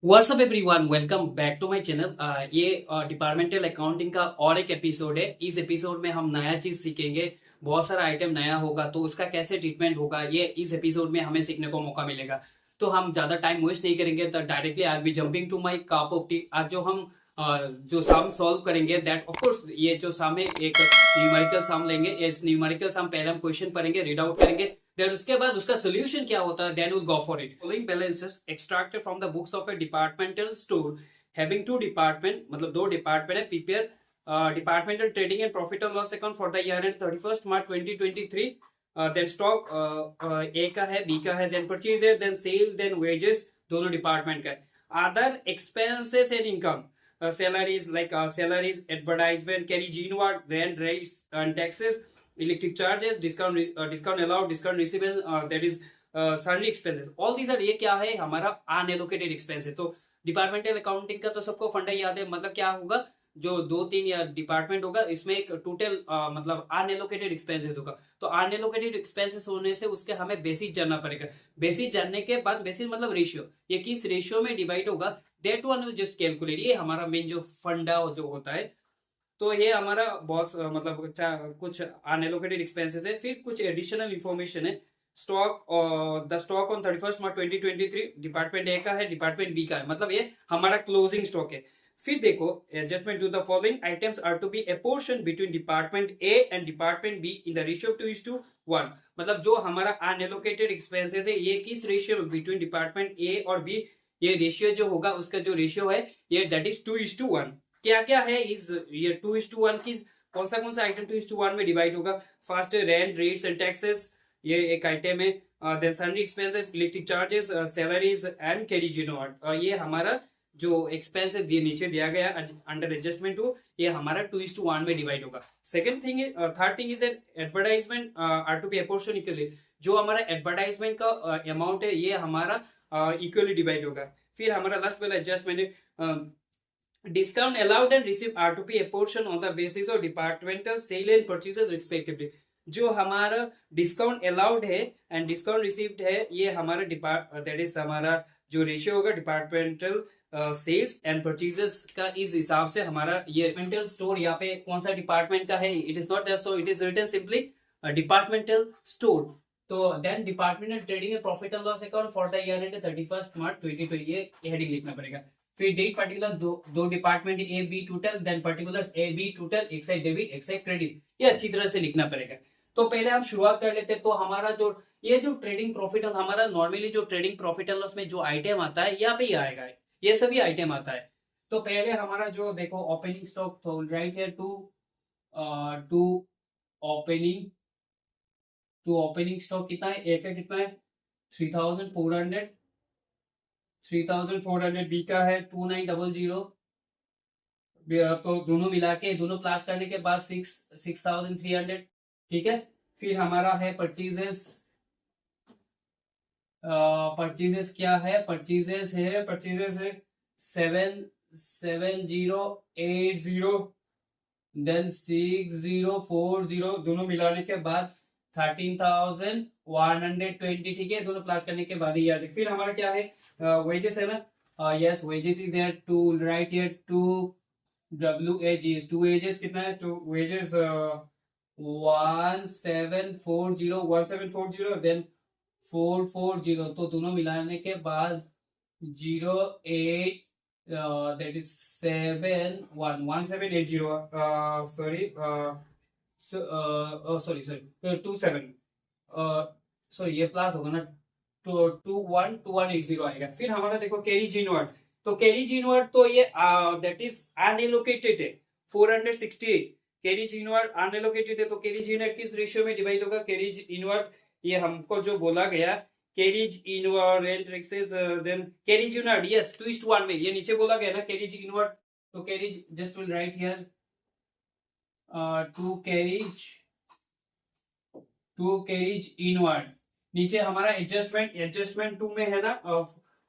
WhatsApp everyone, welcome back to my channel. ये departmental accounting का और एक एपिसोड है। इस एपिसोड में हम नया चीज सीखेंगे। बहुत सारा आइटम नया होगा तो उसका कैसे ट्रीटमेंट होगा ये इस एपिसोड में हमें सीखने को मौका मिलेगा। तो हम ज्यादा टाइम वेस्ट नहीं करेंगे, तो डायरेक्टली आज भी jumping to my cup of tea. आज जो हम जो सम सॉल्व करेंगे दैट ऑफ कोर्स ये जो सम है एक न्यूमेरिकल सम लेंगे। इस न्यूमेरिकल सम पहले हम क्वेश्चन पढ़ेंगे, रीड आउट करेंगे, देन उसके बाद उसका सोल्यूशन क्या होता है, then will go for it. Following balances extracted from the books of a departmental store having two department, मतलब दो डिपार्टमेंट है, prepare departmental trading and profit and loss account for the year end 31 March 2023। Then stock A का है, B का है, then purchase है, then sale, then wages, दोनों department का है। Other expenses and income, salaries like salaries, advertisement, carry genward, rent, rates and taxes, electric charges, discount allowed, discount receivable, that is sundry expenses. All these are, ये क्या है हमारा unallocated expense है। तो departmental accounting का तो सबको फंडा याद है, मतलब क्या होगा, जो दो तीन या डिपार्टमेंट होगा इसमें एक टोटल मतलब अनएलोकेटेड एक्सपेंसेस होगा। तो अनएलोकेटेड एक्सपेंसेस होने से उसके हमें बेसिस जानना पड़ेगा। बेसिस जानने के बाद, बेसिस मतलब रेशियो, ये किस रेशियो में डिवाइड होगा, that one will just calculate. ये हमारा मेन जो फंडा जो होता है। तो ये हमारा बॉस मतलब कुछ अनएलोकेटेड एक्सपेंसेस है। फिर कुछ एडिशनल इंफॉर्मेशन है। Stock, the stock on 31 March 2023 department A का है, डिपार्टमेंट बी का है, मतलब ये हमारा क्लोजिंग स्टॉक है। फिर देखो, adjustment to the following items are to be apportion between department A and department B in the ratio 2:1। मतलब जो हमारा अनएलोकेटेड एक्सपेंसेस है ये किस रेशियो में, बिटवीन डिपार्टमेंट ए और बी, ये रेशियो जो होगा उसका जो रेशियो है ये दैट इज 2:1। क्या क्या है इस ये 2:1 की, कौन सा आइटम 2:1 में डिवाइड होगा। First rent, rates and taxes, ये एक आइटम है। Then sundry expenses, electric charges, salaries and carry जीनोट, ये हमारा जो एक्सपेंस है दिए नीचे दिया गया अंडर एडजस्टमेंट टू, ये हमारा 2:1 में डिवाइड होगा। Second thing, third thing is that advertisement are to be apportion equally. जो हमारा एडवर्टाइजमेंट का अमाउंट है ये हमारा इक्वली डिवाइड होगा। फिर हमारा लास्ट वाला एडजस्टमेंट है, discount allowed and received are to be apportioned on the basis of departmental sale and purchases respectively। जो हमारा डिस्काउंट अलाउड है एंड डिस्काउंट रिसीव्ड है ये हमारा दैट इज हमारा जो रेशियो होगा डिपार्टमेंटल सेल्स एंड परचेजेस का। इस हिसाब से हमारा ये डिपार्टमेंटल स्टोर यहाँ पे कौन सा डिपार्टमेंट का है, it is not that, so it is written simply departmental store. तो then departmental trading and profit and loss account for the year end 31 March 2020, ये हेडिंग लिखना पड़ेगा। फिर डेट पर्टिकुलर, दो department A B total, then particular A B total, एक side debit एक side credit, ये अच्छी तरह से लिखना पड़ेगा। तो पहले हम शुरुआत कर लेते हैं। तो हमारा जो ये जो ट्रेडिंग प्रॉफिट एंड हमारा नॉर्मली जो ट्रेडिंग प्रॉफिट एंड लॉस में जो आइटम आता है यहाँ पे ही आएगा, ये सभी आइटम आता है। तो पहले हमारा जो देखो ओपनिंग स्टॉक, तो राइट है टू ओपनिंग स्टॉक कितना है, एक है कितना है 3400, 3400 बी का है 2900। तो दोनों मिला के दोनों क्लास करने के बाद 6300, ठीक है। फिर हमारा है परचेजेस, परचेजेस क्या है, परचेजेस है 77080, देन 6040, दोनों मिलाने के बाद 13,120, ठीक है, दोनों क्लास करने के बाद ही याद है। फिर हमारा क्या है, वेजेस है ना, yes wages is there to write here to WAGs, to wages कितना है, टू वेजेस 1740, देन 440, तो दोनों मिलाने के बाद 08 that is 1780, sorry, sorry 27, sorry ये प्लस होगा ना, 2180 आएगा। फिर हमारा देखो कैरी जीनवर्ड, तो कैरी जीनवर्ड तो ये दैट इज अनएलोकेटेड है 468। कैरी जीनवर्ड अनएलोकेटेड है, तो कैरी जीनवर्ड किस रेशियो में डिवाइड होगा, कैरी इनवर्ड, ये हमको जो बोला गया carriage inward rent taxes, then carriage inward, yes 2:1 में, ये नीचे बोला गया ना कैरीज इनवर्ड। तो carriage just will write here to carriage inward. नीचे हमारा एडजस्टमेंट 2 में है ना,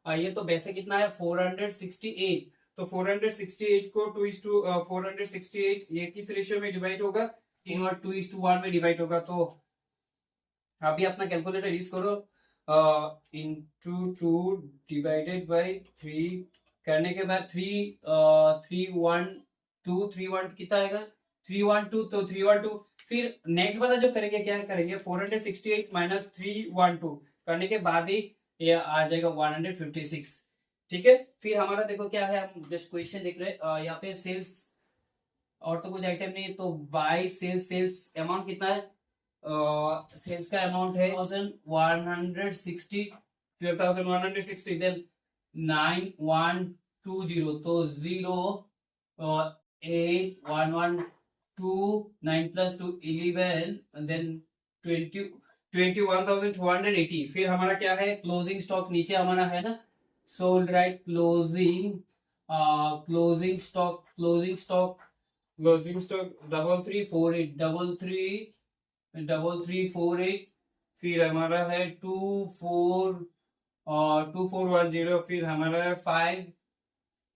ये तो वैसे कितना है 468, तो 468 को 468 ये किस रेशियो में डिवाइड होगा, इनवर्ड 2:1 में डिवाइड होगा। तो अभी अपना कैलकुलेटर यूज करो, इंटू 2 डिवाइडेड बाई 3 करने के बाद 3 कितना आएगा 312 तो 312 फिर नेक्स्ट वाला जो करेंगे क्या करेंगे 468 माइनस 312 करने के बाद ही ये आ जाएगा 156 ठीक है। फिर हमारा देखो क्या है हम जस्ट क्वेश्चन देख रहे हैं यहाँ पे सेल्स और तो कुछ आइटम नहीं है तो बाय सेल्स अमाउंट कितना है सेल्स का अमाउंट है 1160 12,160 देन 9120 तो 08112 9 plus 2 11 and then 21,280 फिर हमारा क्या है क्लोजिंग स्टॉक नीचे हमारा है ना सोल्ड राइट क्लोजिंग स्टॉक 3348 फिर हमारा है 2410 फिर हमारा है 5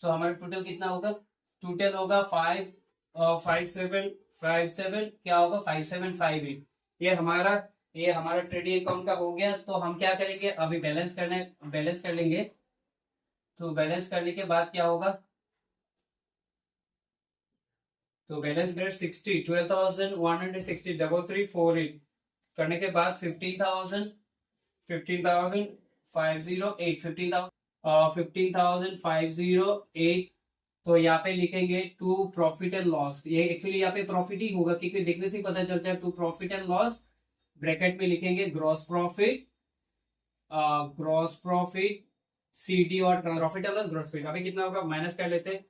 तो हमारा टोटल कितना होगा टोटल होगा 5757 क्या होगा 5758 ये हमारा ट्रेडिंग अकाउंट का हो गया। तो हम क्या करेंगे अभी बैलेंस कर लेंगे तो बैलेंस करने के बाद क्या होगा तो बैलेंस करें 60 12,160 3348 करने के बाद 15,508 तो यहाँ पे लिखेंगे टू प्रॉफिट एंड लॉस ये एक्चुअली यहाँ पे प्रॉफिट ही होगा क्योंकि देखने से पता चलता है to profit and loss bracket में लिखेंगे ग्रॉस प्रॉफिट सीडी और profit and loss gross profit अभी कितना होगा माइनस कर लेते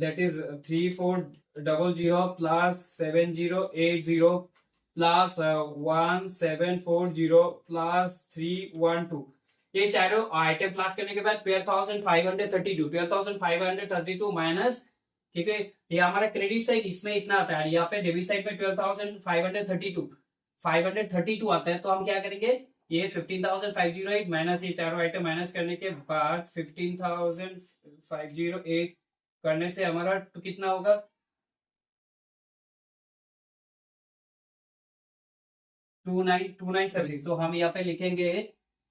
that is 3400 plus 7080 plus 1740 plus 312 ये चारों आइटम प्लस करने के बाद 12,532 माइनस ठीक है ये हमारा क्रेडिट साइड इसमें इतना आता है यहाँ पे डेबिट साइड में 12,532 आता है तो हम क्या करेंगे ये 15,508 माइनस ये चारों आइटम माइनस करने के बाद 15,508 करने से हमारा तो कितना होगा 2976 तो हम यहाँ पे लिखेंगे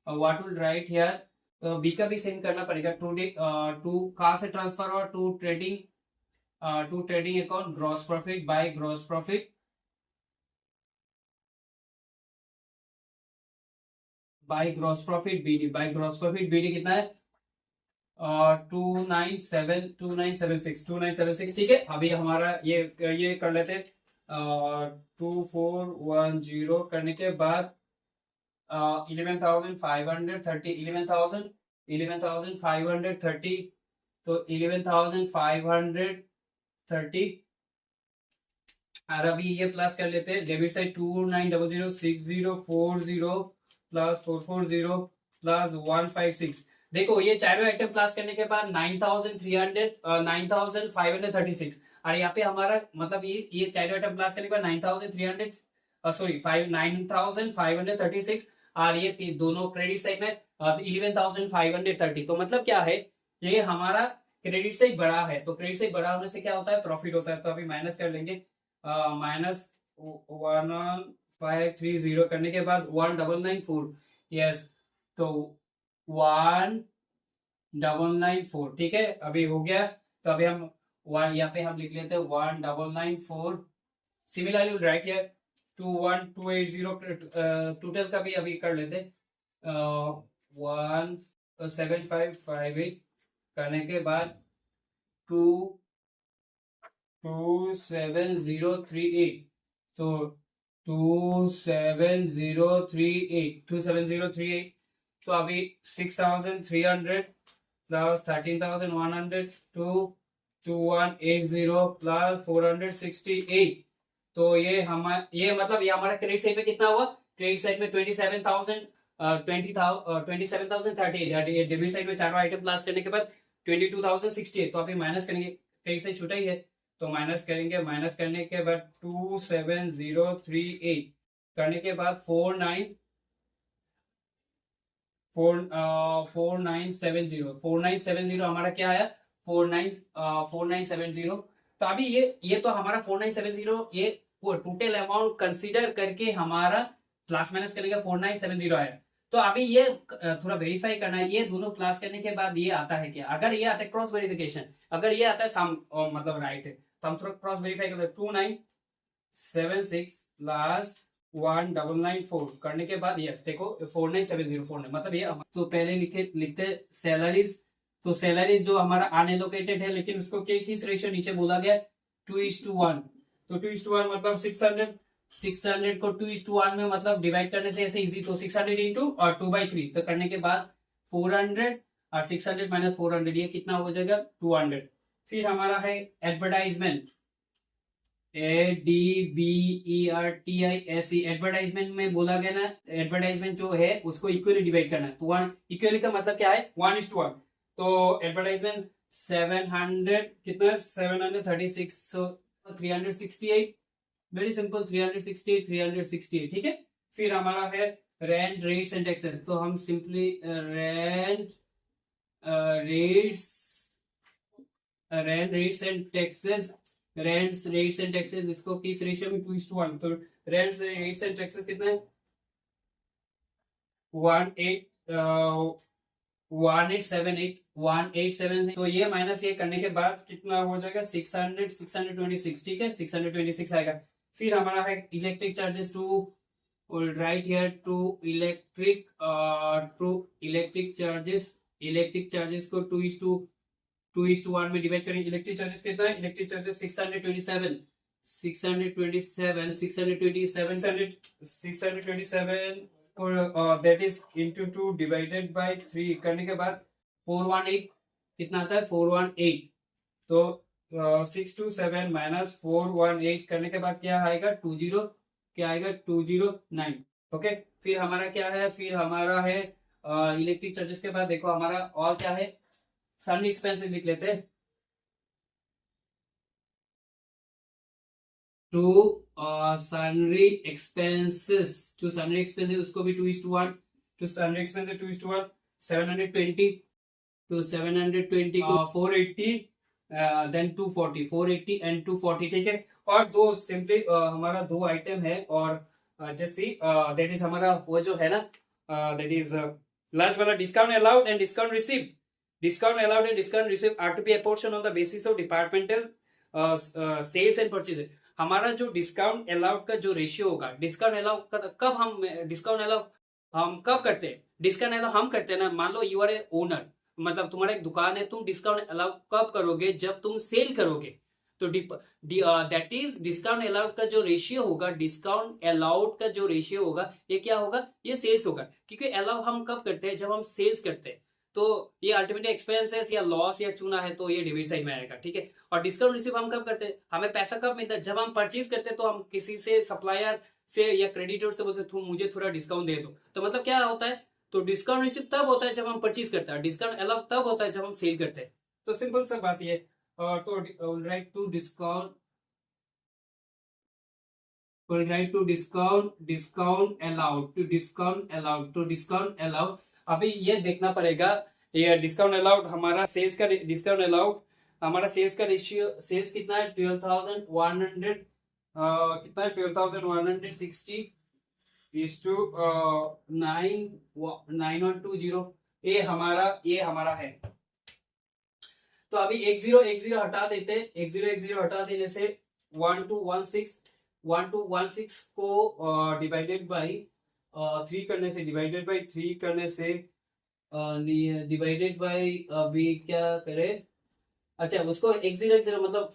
what will write here be का भी सेंड करना पड़ेगा टू कहाँ से ट्रांसफर और to trading account gross profit by gross profit BD कितना है 2976 ठीक है। अभी हमारा ये कर लेते 2410 करने के बाद 11,530 तो 11,530 और अभी ये प्लस कर लेते हैं डेबिट साइड 29006040 प्लस 440 प्लस 156 देखो ये चारों आइटम प्लस करने के बाद 9,536 और यहाँ पे हमारा मतलब ये चारों आइटम प्लस करने के बाद 9,536 और ये दोनों क्रेडिट साइड में 11,530 तो मतलब क्या है ये हमारा क्रेडिट साइड बड़ा है तो क्रेडिट साइड बड़ा होने से क्या होता है प्रॉफिट होता है तो अभी माइनस कर लेंगे माइनस 1530 करने के बाद 1994 यस तो 1994 ठीक है अभी हो गया तो अभी हम यहाँ पे हम लिख लेते हैं 1994 सिमिलरली राइट हियर 21280 टोटल का भी अभी कर लेते 17558 करने के बाद 27038 तो 27038 तो अभी 6,300 प्लस 13,100 2180 प्लस 468 तो ये मतलब ये हमारा क्रेडिट साइड में कितना हुआ क्रेडिट साइड में 27,038 डेबिट साइड में चारों आइटम प्लस करने के बाद 22,068 तो अभी माइनस करेंगे क्रेडिट साइड छोटा ही है तो माइनस करेंगे माइनस करने के बाद 27038 करने के बाद 4970 हमारा क्या आया 4970 तो अभी ये तो हमारा 4970 ये टोटल अमाउंट कंसीडर करके हमारा क्लास माइनस करेंगे 4970 आया। तो अभी ये थोड़ा वेरीफाई करना है, ये दोनों क्लास करने के बाद ये आता है क्या? अगर ये आता है क्रॉस वेरिफिकेशन, अगर ये आता है सम मतलब राइट है, तो हम थोड़ा क्रॉस वेरीफाई करते हैं। 2976 प्लस 1994 करने के बाद यस देखो 497049 मतलब ये। तो पहले लिखते सैलरीज। तो सैलरी जो हमारा अनएलोकेटेड है, लेकिन उसको किस रेशियो नीचे बोला गया? 2:1। तो 2:1 मतलब 600 को 2:1 में मतलब डिवाइड करने से ऐसे इजी। तो 600 इंटू और 2/3 तो करने के बाद 400 और 600 माइनस 400 ये कितना हो जाएगा? 200। फिर हमारा है एडवर्टाइजमेंट, ADBERTISE। एडवर्टाइजमेंट में बोला गया ना, एडवर्टाइजमेंट जो है उसको इक्वली डिवाइड करना है। तो वन इक्वली का मतलब क्या है? 1:1। तो एडवर्टाइजमेंट 700 कितना? 736 सो 368। वेरी सिंपल 368 368 ठीक है। फिर हमारा है रेंट रेट्स एंड टैक्सेस। तो हम simply rent rates and taxes, rents rates and taxes इसको किस रेशियो में? 2:1। तो रेंट्स रेट्स एंड टैक्सेस कितना है? 1878। तो ये माइनस ये करने के बाद कितना हो जाएगा? 626 ठीक है, 626 आएगा। फिर हमारा है electric charges to write here to electric charges को 2:1 में डिवाइड करेंगे। इलेक्ट्रिक चार्जेस कितना है? Electric charges 627 that is into 2 divided by 3 करने के बाद 418 कितना आता है? 418। तो 627 माइनस 418 करने के बाद क्या आएगा? 209। ओके। फिर हमारा क्या है? फिर हमारा है इलेक्ट्रिक चार्जेस के बाद देखो हमारा और क्या है? सन्नी एक्सपेंसेस लिख लेते हैं। टू सन्नी एक्सपेंसेस उसको भी 2:1। To sundry expenses 2:1 720। तो 720 को 480 देन 240 480 एंड 240 ठीक है। और दो सिंपली हमारा दो आइटम है और जैसे दैट इज हमारा वो जो है ना दैट इज लास्ट वाला discount allowed and discount receive. Discount allowed and discount received are to be apportioned on the basis of departmental sales and purchases। हमारा जो डिस्काउंट अलाउड का जो रेशियो होगा, डिस्काउंट अलाउड का कब हम डिस्काउंट अलाउड हम कब करते हैं? डिस्काउंट अलाउड हम करते हैं ना, मान लो यू आर ए ओनर, मतलब तुम्हारा एक दुकान है, तुम डिस्काउंट अलाउड कब करोगे? जब तुम सेल करोगे। तो दैट इज डिस्काउंट अलाउड का जो रेशियो होगा, डिस्काउंट अलाउड का जो रेशियो होगा ये क्या होगा? ये सेल्स होगा। क्योंकि अलाउ हम कब करते हैं? जब हम सेल्स करते हैं। तो ये अल्टीमेटली एक्सपेंसेस या लॉस या चूना है तो ये डेबिट साइड में आएगा ठीक है। और डिस्काउंट रिसीव हम कब करते हैं? हमें पैसा कब मिलता है? जब हम परचेज करते हैं। तो हम किसी से सप्लायर से या क्रेडिटर से बोलते हैं मुझे थोड़ा डिस्काउंट दे दो। तो मतलब क्या होता है? तो डिस्काउंट रिसीव तब होता है जब हम परचेज करते हैं, डिस्काउंट अलाउ तब होता है जब हम सेल करते हैं। तो सिंपल सा बात ये। तो write to discount discount allowed. अभी ये देखना पड़ेगा ये डिस्काउंट अलाउड हमारा सेल्स का डिस्काउंट अलाउड हमारा सेल्स का रेशियो सेल्स कितना है? 12,100 कितना है? 12,160 इज टू 9120। ये हमारा है। तो अभी 1010 हटा देते हैं। 1010 हटा देने से 1216 को डिवाइडेड बाई 3 करने से डिवाइडेड बाई अभी क्या करें? अच्छा उसको 1010 मतलब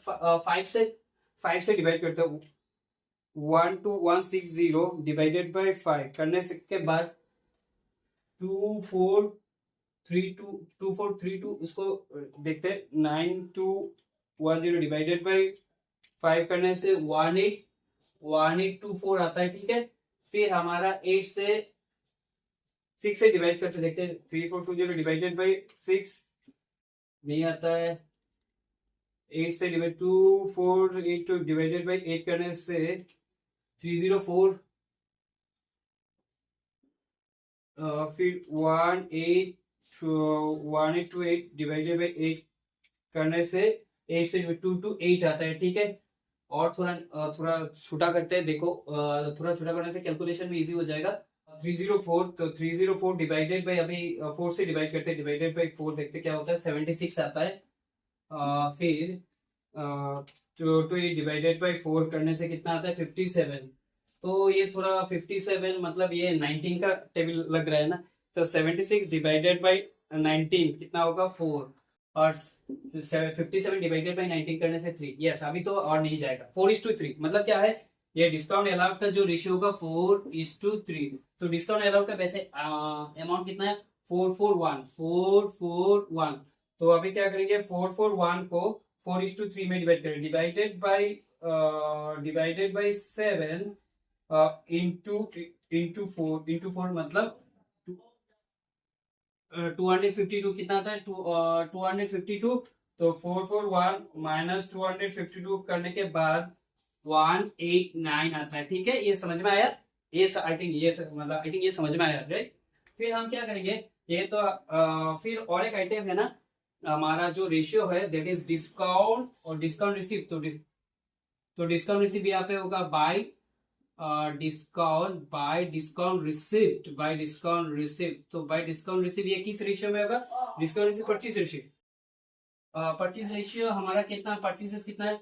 5 से डिवाइड करते हैं। 12160 डिवाइडेड बाई 5 करने से के बाद 2432 उसको देखते हैं। 9210 डिवाइडेड बाई 5 करने से 1824 आता है ठीक है। फिर हमारा 8 से 6 से डिवाइड करके देखते हैं। 3420 डिवाइडेड बाई 6 नहीं आता है। 8 से डिवाइड 2482 डिवाइडेड बाई 8 करने से 304 फिर 1828 डिवाइडेड बाई 8 करने से 8 से 2 to 8 आता है ठीक है। और थोड़ा छोटा करते हैं। देखो थोड़ा छोटा करने से कैलकुलेशन में इजी हो जाएगा। 304, तो 304 डिवाइडेड बाई, अभी 4 से डिवाइड करते हैं, डिवाइडेड बाई 4 देखते क्या होता है, 76 आता है। फिर टू डिवाइडेड बाई 4 करने से कितना आता है, 57। तो ये थोड़ा 57 मतलब ये 19 का टेबल लग रहा है ना। तो 76 डिवाइडेड बाई 19 कितना होगा, 4। और 57 डिवाइडेड बाई 19 करने से 3। यस, अभी तो और नहीं जाएगा। 4:3 मतलब क्या है, ये डिस्काउंट अलाउड का जो रेशियो होगा 4:3। तो डिस्काउंट अलाउड का वैसे अमाउंट कितना है, 441। तो अभी क्या करेंगे, 441 को 4:3 में डिवाइड करेंगे, डिवाइडेड बाई 7 इंटू फोर मतलब 252 कितना आता है, 252। तो 441 माइनस 252 करने के बाद 189 आता है। ठीक है, ये समझ में आया। ये आई थिंक ये समझ में आया, राइट। फिर हम क्या करेंगे, ये तो फिर और एक आइटम है ना, हमारा जो रेशियो है दैट इज डिस्काउंट और डिस्काउंट रिसीव। तो डिस्काउंट रिसीव यहाँ पे होगा बाय डिस्काउंट रिसिप्ट। तो बाय डिस्काउंट रिसिप्ट ये किस रेशियो में होगा, discount receipt purchase ratio. Purchase ratio हमारा कितना, परचेजेस कितना है,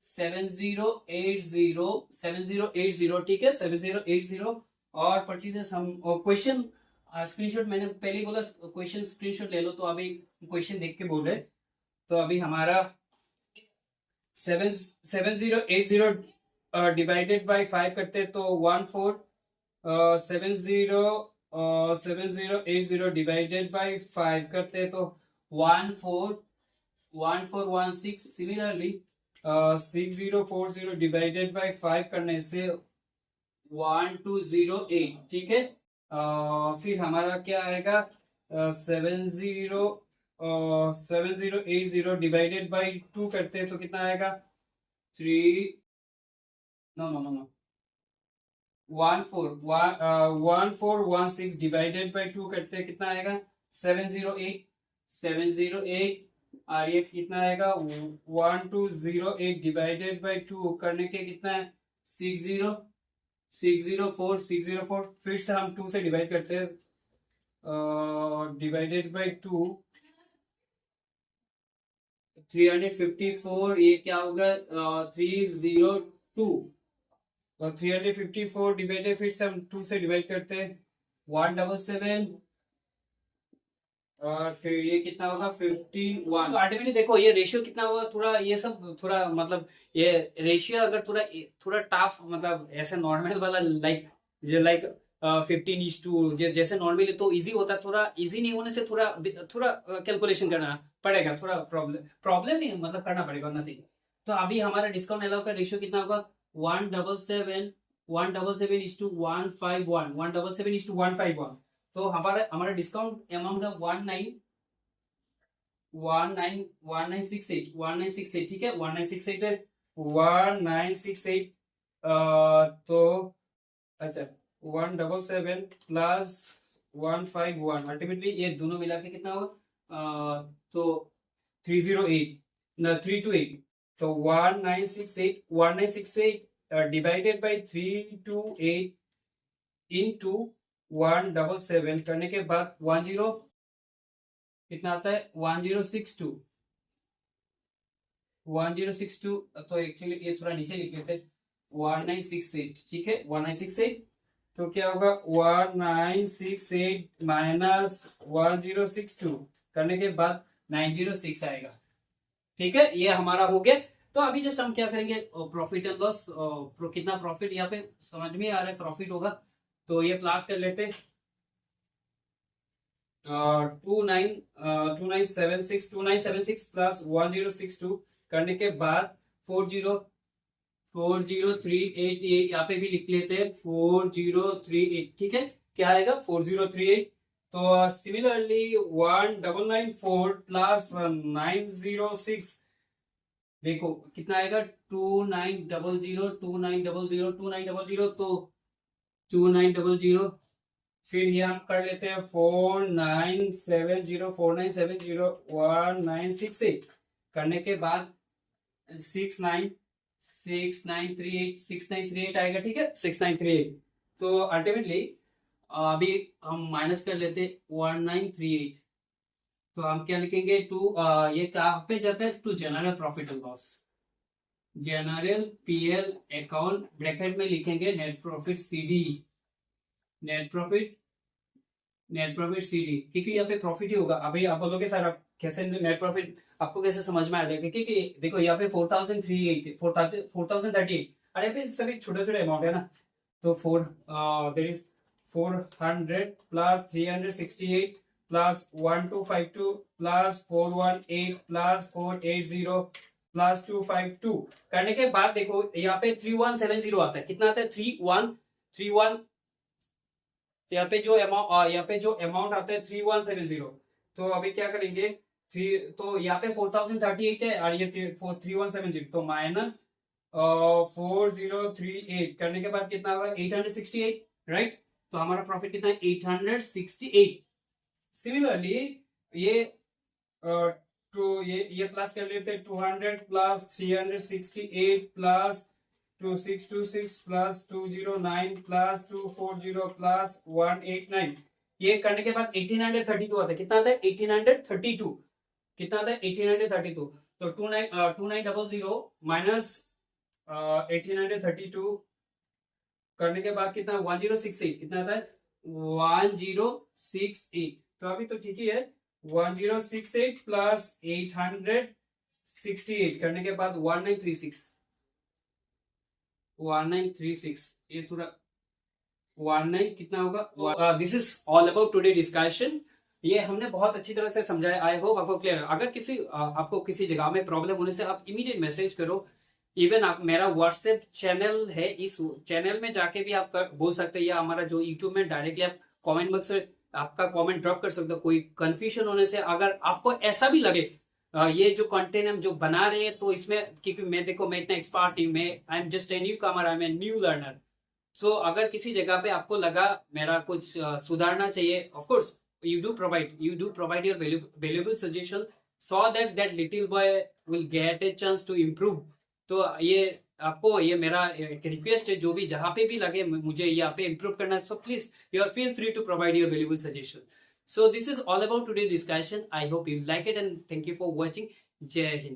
7080। ठीक है, 7080। और परचेजेस हम क्वेश्चन स्क्रीनशॉट, मैंने पहले ही बोला क्वेश्चन स्क्रीनशॉट ले लो। तो अभी क्वेश्चन देख के बोल रहे। तो अभी हमारा 7080 डिवाइडेड बाई 5 करते हैं तो 7080 डिवाइडेड बाई 5 करते हैं तो 1416। सिमिलरली 6040 डिवाइडेड बाई 5 करने से 1208। ठीक है, फिर हमारा क्या आएगा, 7080 डिवाइडेड बाई 2 करते हैं तो कितना आएगा, 3 no no no no 1416 divided by 2 करते हैं कितना आएगा, 708। और ये कितना आएगा, 1208 डिवाइडेड बाई 2 करने के कितना है, 604। फिर से हम 2 से डिवाइड करते हैं, डिवाइडेड बाई 2 354। ये क्या होगा, 302। तो 354 डिवाइडेड, फिर से हम 2 से डिवाइड करते हैं, 177। और फिर ये कितना होगा, 151। तो अल्टीमेटली देखो ये रेशियो कितना हुआ, थोड़ा ये सब थोड़ा मतलब ये रेशियो अगर थोड़ा टफ, मतलब ऐसे नॉर्मल वाला लाइक 15:2 जैसे नॉर्मली तो इजी होता है। थोड़ा इजी नहीं होने से थोड़ा कैलकुलेशन करना पड़ेगा, थोड़ा प्रॉब्लम नहीं मतलब करना पड़ेगा, नथिंग। तो अभी हमारा डिस्काउंट अलाउ का रेशियो कितना होगा, 177:151। तो हमारा डिस्काउंट अमाउंट है 1968। ठीक है, 1968 है, 1968। तो अच्छा, 177 प्लस 151, अल्टीमेटली ये दोनों मिला के कितना होगा, तो 308 ना 328। तो 1968 डिवाइडेड बाई 328 इंटू 177 करने के बाद 10 कितना आता है, 1062। तो एक्चुअली ये थोड़ा नीचे लिख लेते हैं, 1968। ठीक है, 1968। तो क्या होगा, 1968 माइनस 1062 करने के बाद 906 आएगा। ठीक है, ये हमारा हो गया। तो अभी जस्ट हम क्या करेंगे, प्रॉफिट एंड लॉस, कितना प्रॉफिट यहाँ पे समझ में आ रहा है, प्रॉफिट होगा। तो ये प्लस कर लेते, 2976 प्लस 1062 करने के बाद 4038, ये यहाँ पे भी लिख लेते हैं 4038। ठीक है, क्या आएगा, 4038। तो सिमिलरली 1994 प्लस 906, देखो कितना आएगा, 2900। तो 2900। फिर ये हम कर लेते हैं 4970 1968 करने के बाद 69 6938 आएगा, ठीक है 6938। तो अल्टीमेटली अभी हम माइनस कर लेते 1938, तो हम क्या लिखेंगे टू, ये कहाँ पे जाता है, to general profit and loss, general PL account, bracket में लिखेंगे net profit CD, net profit, net profit CD, क्योंकि यहाँ पे प्रॉफिट ही होगा। अभी आप बोलोगे सर आप कैसे नेट प्रॉफिट आपको कैसे समझ में आ जाएगा, क्योंकि देखो यहाँ पे 4038 और यहाँ पे सभी छोटे छोटे अमाउंट है ना, तो there is 400 plus 368 plus 1252 plus 418 plus 480 plus 252 करने के बाद देखो यहाँ पे 3170 आता है। कितना आता है? 3131। यहाँ पे जो अमाउंट आता है 3170। तो अभी क्या करेंगे, तो यहाँ पे 4038 है और ये 3170, तो माइनस 4038 करने के बाद कितना होगा 868, राइट। तो हमारा प्रॉफिट कितना है 868। सिमिलरली ये तो ये प्लस कर लेते हैं 200 plus 368 plus 2626 plus 209 plus 240 plus 189, ये करने के बाद 1832 आता है। कितना आता है 1832, कितना आता है 1832। तो 2900 माइनस 1832 करने के बाद कितना 1068, कितना आता है 1068। तो अभी तो ठीक ही है, 1068 प्लस 868 करने के बाद 1936, ये थोड़ा 19 कितना होगा। This is all about today discussion. ये हमने बहुत अच्छी तरह से समझाया, आई होप आपको क्लियर। अगर आपको किसी जगह में प्रॉब्लम होने से आप इमीडिएट मैसेज करो। इवन आप मेरा व्हाट्सएप चैनल है, इस चैनल में जाके भी आप बोल सकते हैं, या हमारा जो यूट्यूब में डायरेक्टली आप कमेंट बॉक्स में आपका कमेंट ड्रॉप कर सकते हो। कोई कंफ्यूजन होने से अगर आपको ऐसा भी लगे ये जो कंटेंट हम जो बना रहे हैं तो इसमें, क्योंकि मैं इतना एक्सपर्ट हूं, मैं I am just a newcomer, I am a new learner. So अगर किसी जगह पे आपको लगा मेरा कुछ सुधारना चाहिए, of course you do provide your valuable suggestion so that little boy will get a chance to improve। तो ये आपको ये मेरा एक रिक्वेस्ट है, जो भी जहां पे भी लगे मुझे यहाँ पे इम्प्रूव करना है, so please you are feel free to provide your valuable suggestion. So this is all about today discussion. I hope you like it and thank you for watching. जय हिंद।